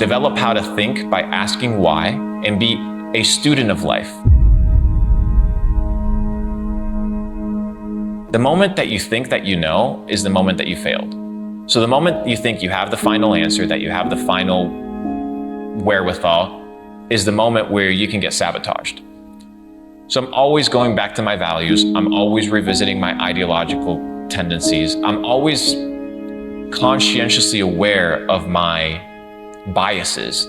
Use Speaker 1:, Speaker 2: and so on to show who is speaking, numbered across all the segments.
Speaker 1: Develop how to think by asking why, and be a student of life. The moment that you think that you know is the moment that you failed. So the moment you think you have the final answer, that you have the final wherewithal, is the moment where you can get sabotaged. So I'm always going back to my values. I'm always revisiting my ideological tendencies. I'm always conscientiously aware of my biases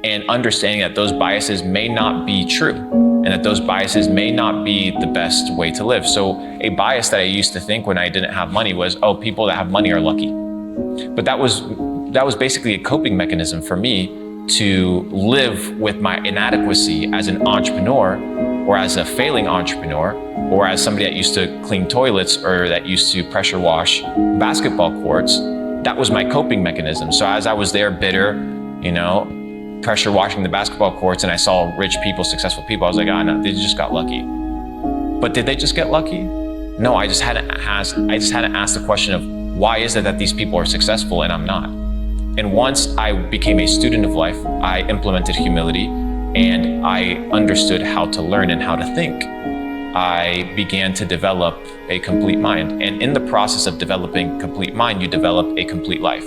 Speaker 1: and understanding that those biases may not be true and that those biases may not be the best way to live. So a bias that I used to think when I didn't have money was, oh, people that have money are lucky. But that was basically a coping mechanism for me to live with my inadequacy as an entrepreneur, or as a failing entrepreneur, or as somebody that used to clean toilets or that used to pressure wash basketball courts. That was my coping mechanism. So as I was there bitter, pressure washing the basketball courts, and I saw rich people, successful people, I was like, no, they just got lucky. But did they just get lucky? No, I just had to ask the question of, why is it that these people are successful and I'm not? And once I became a student of life, I implemented humility and I understood how to learn and how to think. I began to develop a complete mind. And in the process of developing a complete mind, you develop a complete life.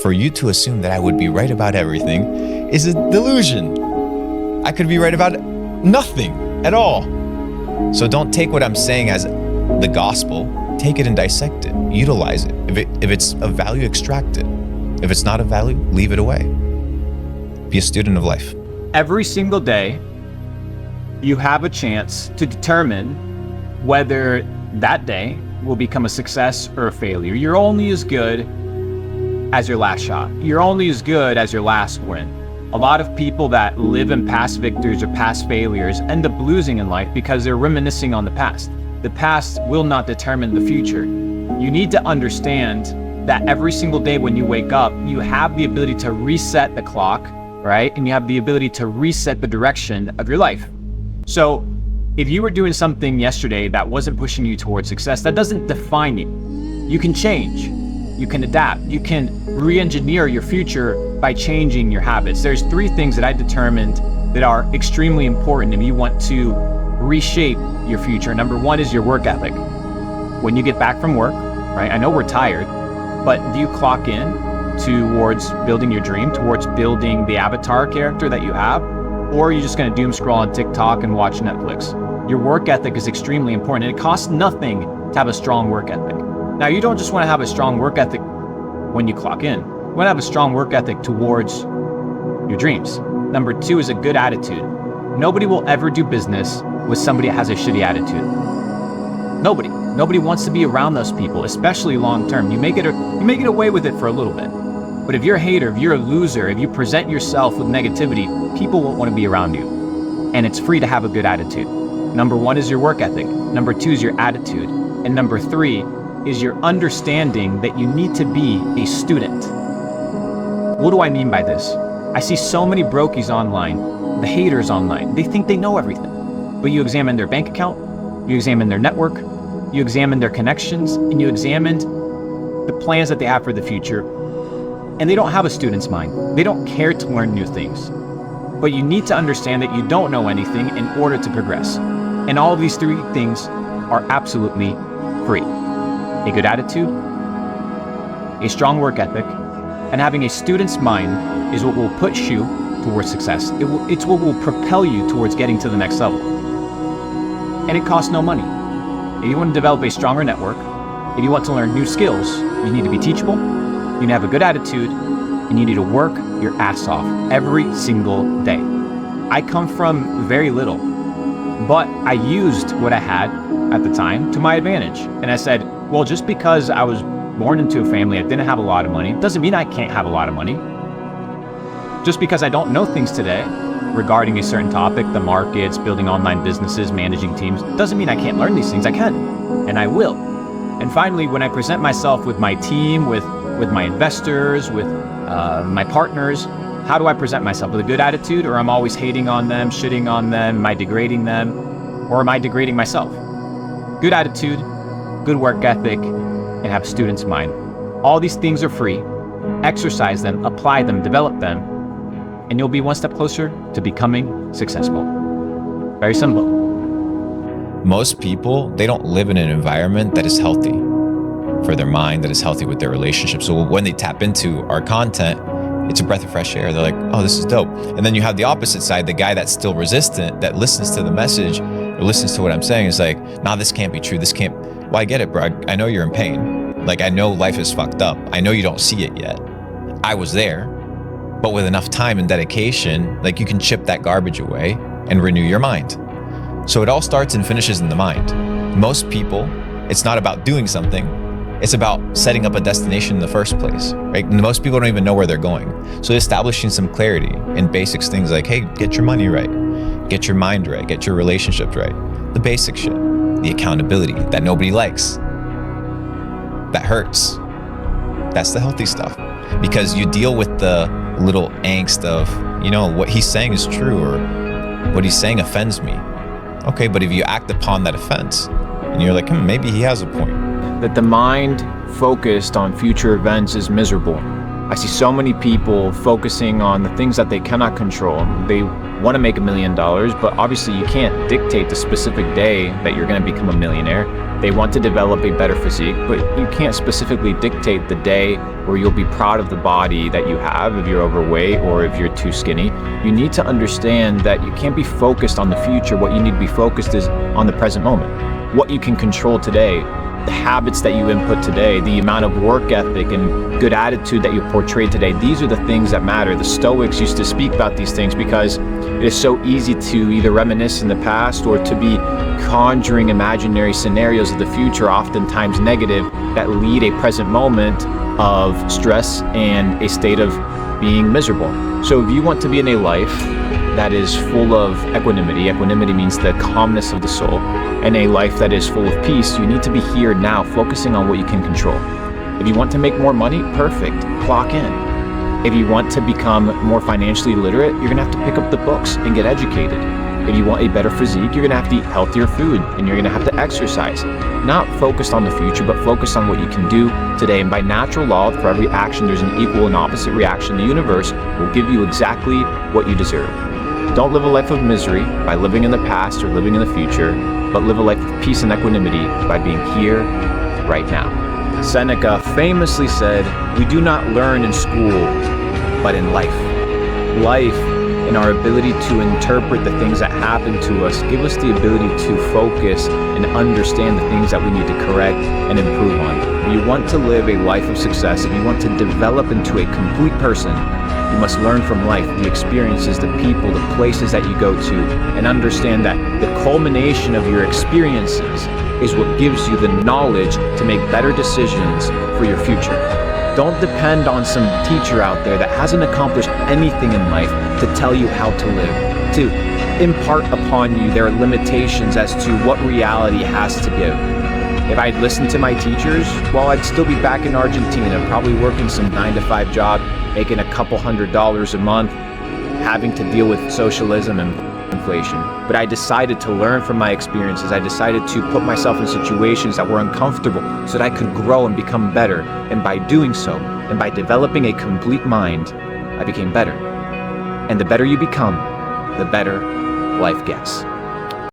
Speaker 2: For you to assume that I would be right about everything is a delusion. I could be right about nothing at all. So don't take what I'm saying as the gospel. Take it and dissect it, utilize it. If it's of value, extract it. If it's not of value, leave it away. Be a student of life.
Speaker 3: Every single day, you have a chance to determine whether that day will become a success or a failure. You're only as good as your last shot. You're only as good as your last win. A lot of people that live in past victories or past failures end up losing in life because they're reminiscing on the past. The past will not determine the future. You need to understand that every single day when you wake up, you have the ability to reset the clock, right? And you have the ability to reset the direction of your life. So if you were doing something yesterday that wasn't pushing you towards success, that doesn't define you. You can change, you can adapt, you can re-engineer your future by changing your habits. There's 3 things that I determined that are extremely important if you want to reshape your future. Number 1 is your work ethic. When you get back from work, right? I know we're tired, but do you clock in towards building your dream, towards building the avatar character that you have? Or are you just gonna doom scroll on TikTok and watch Netflix? Your work ethic is extremely important, and it costs nothing to have a strong work ethic. Now, you don't just wanna have a strong work ethic when you clock in. You wanna have a strong work ethic towards your dreams. Number 2 is a good attitude. Nobody will ever do business with somebody that has a shitty attitude. Nobody wants to be around those people, especially long term. You may get away with it for a little bit. But if you're a hater, if you're a loser, if you present yourself with negativity, people won't want to be around you. And it's free to have a good attitude. Number 1 is your work ethic. Number 2 is your attitude. And number 3 is your understanding that you need to be a student. What do I mean by this? I see so many brokies online, the haters online. They think they know everything. But you examine their bank account, you examine their network, you examine their connections, and you examined the plans that they have for the future. And they don't have a student's mind. They don't care to learn new things. But you need to understand that you don't know anything in order to progress. And all of these 3 things are absolutely free. A good attitude, a strong work ethic, and having a student's mind is what will push you towards success. It's what will propel you towards getting to the next level. And it costs no money. If you want to develop a stronger network, if you want to learn new skills, you need to be teachable, you need to have a good attitude, and you need to work your ass off every single day. I come from very little, but I used what I had at the time to my advantage. And I said, well, just because I was born into a family that didn't have a lot of money, doesn't mean I can't have a lot of money. Just because I don't know things today regarding a certain topic, the markets, building online businesses, managing teams, doesn't mean I can't learn these things. I can, and I will. And finally, when I present myself with my team, with my investors, with my partners, how do I present myself? With a good attitude, or I'm always hating on them, shitting on them, am I degrading them, or am I degrading myself? Good attitude, good work ethic, and have a student's mind. All these things are free. exercise them, apply them, develop them, and you'll be one step closer to becoming successful. Very simple.
Speaker 2: Most people, they don't live in an environment that is healthy for their mind, that is healthy with their relationships. So when they tap into our content, it's a breath of fresh air. They're like, oh, this is dope. And then you have the opposite side, the guy that's still resistant, that listens to the message or listens to what I'm saying, is like, nah, this can't be true. This can't. Well, I get it, bro. I know you're in pain. Like, I know life is fucked up. I know you don't see it yet. I was there. But with enough time and dedication, like, you can chip that garbage away and renew your mind. So it all starts and finishes in the mind. Most people, it's not about doing something. It's about setting up a destination in the first place, right? And most people don't even know where they're going. So establishing some clarity in basics, things like, hey, get your money right, get your mind right, get your relationships right. The basic shit, the accountability that nobody likes, that hurts. That's the healthy stuff, because you deal with the little angst of, you know, what he's saying is true or what he's saying offends me. Okay, but if you act upon that offense and you're like, maybe he has a point.
Speaker 3: That the mind focused on future events is miserable. I see so many people focusing on the things that they cannot control. They want to make $1 million, but obviously you can't dictate the specific day that you're going to become a millionaire. They want to develop a better physique, but you can't specifically dictate the day where you'll be proud of the body that you have if you're overweight or if you're too skinny. You need to understand that you can't be focused on the future. What you need to be focused is on the present moment. What you can control today, the habits that you input today, the amount of work ethic and good attitude that you portray today. These are the things that matter. The Stoics used to speak about these things because it is so easy to either reminisce in the past or to be conjuring imaginary scenarios of the future, oftentimes negative, that lead a present moment of stress and a state of being miserable. So if you want to be in a life that is full of equanimity means the calmness of the soul, and a life that is full of peace, you need to be here now, focusing on what you can control. If you want to make more money, perfect, clock in. If you want to become more financially literate, you're gonna have to pick up the books and get educated. If you want a better physique, you're gonna have to eat healthier food and you're gonna have to exercise. Not focused on the future, but focused on what you can do today. And by natural law, for every action, there's an equal and opposite reaction. The universe will give you exactly what you deserve. Don't live a life of misery by living in the past or living in the future, but live a life of peace and equanimity by being here, right now. Seneca famously said, "We do not learn in school, but in life." Life and our ability to interpret the things that happen to us give us the ability to focus and understand the things that we need to correct and improve on. If you want to live a life of success, if you want to develop into a complete person, you must learn from life, the experiences, the people, the places that you go to, and understand that the culmination of your experiences is what gives you the knowledge to make better decisions for your future. Don't depend on some teacher out there that hasn't accomplished anything in life to tell you how to live, to impart upon you their limitations as to what reality has to give. If I'd listened to my teachers, well, I'd still be back in Argentina, probably working some 9-to-5 job, making a couple $100s a month, having to deal with socialism and inflation. But I decided to learn from my experiences. I decided to put myself in situations that were uncomfortable so that I could grow and become better. And by doing so, and by developing a complete mind, I became better. And the better you become, the better life gets.